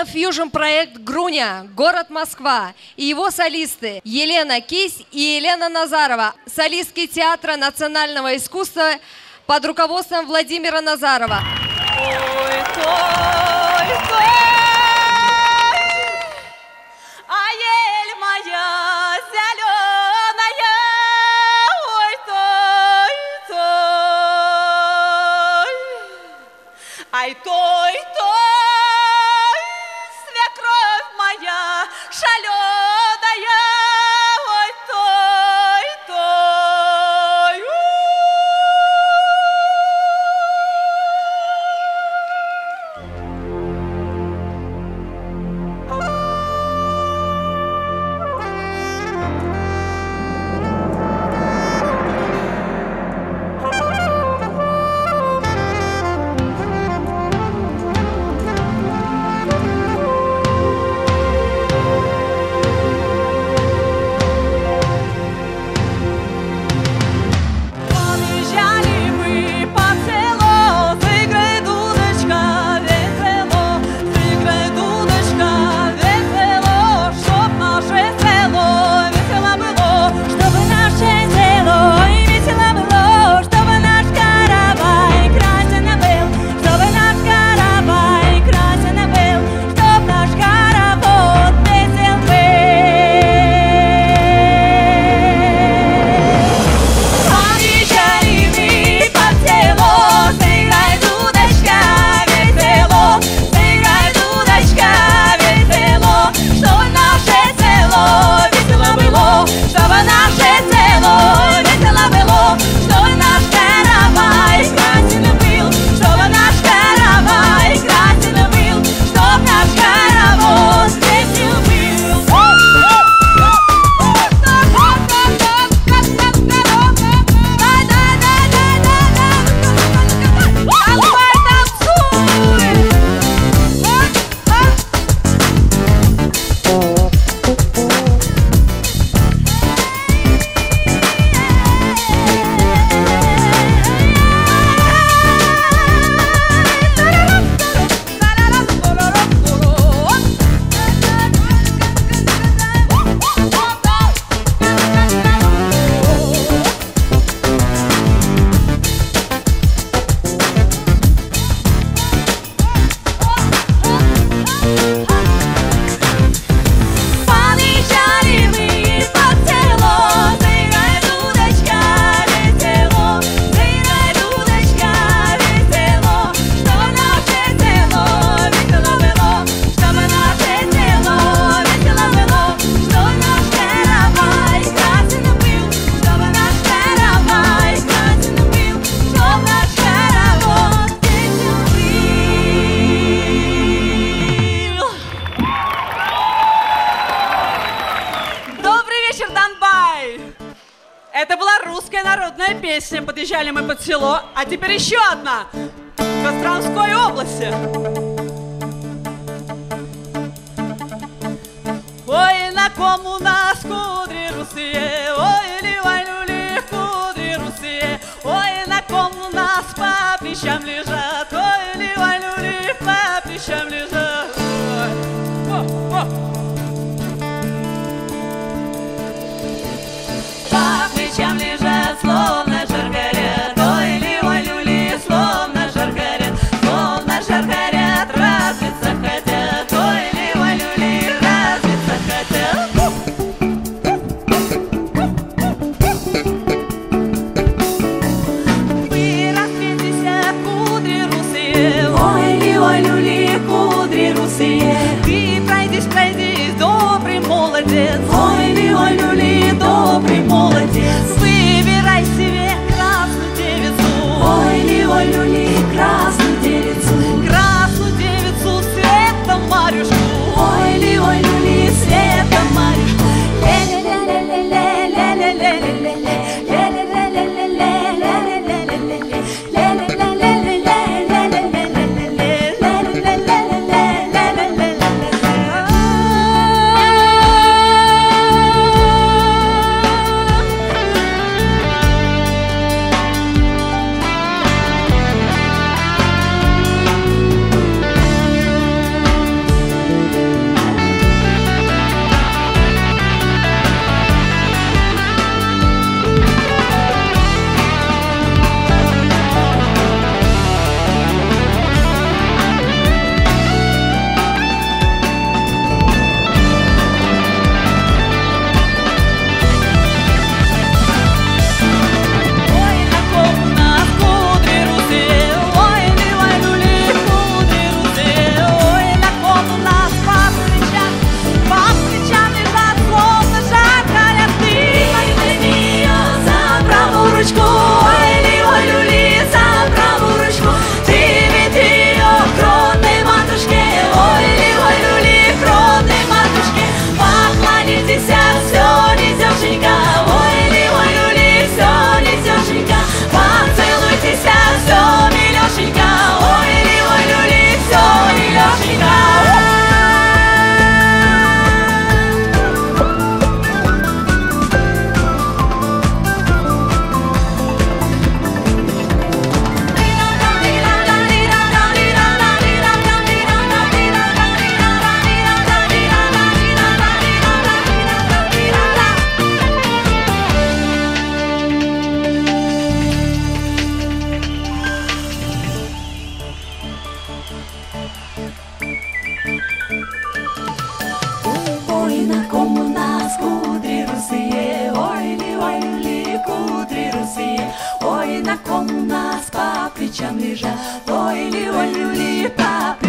этно-фьюжн-проект «Груня», город Москва и его солисты Елена Кись и Елена Назарова, солистки театра национального искусства под руководством Владимира Назарова. Ой, той, той, а ель моя зеленая, ой, той, той, ай, той, той, свекровь моя шаленая, ой, той, той. Это была русская народная песня. Подъезжали мы под село. А теперь еще одна. В Костромской области. Ой, на ком у нас кудри русые, ой, ливай-люли, кудри русые, ой, на ком у нас по плечам лежат, ой, ливай-люли, по плечам лежат. По плечам лежат, словно жар горят, ой, ливай-люли, словно жар горят, развиться хотят, ой, ливай-люли, развиться хотят. на ком у нас по плечам лежат. Ой, люли, по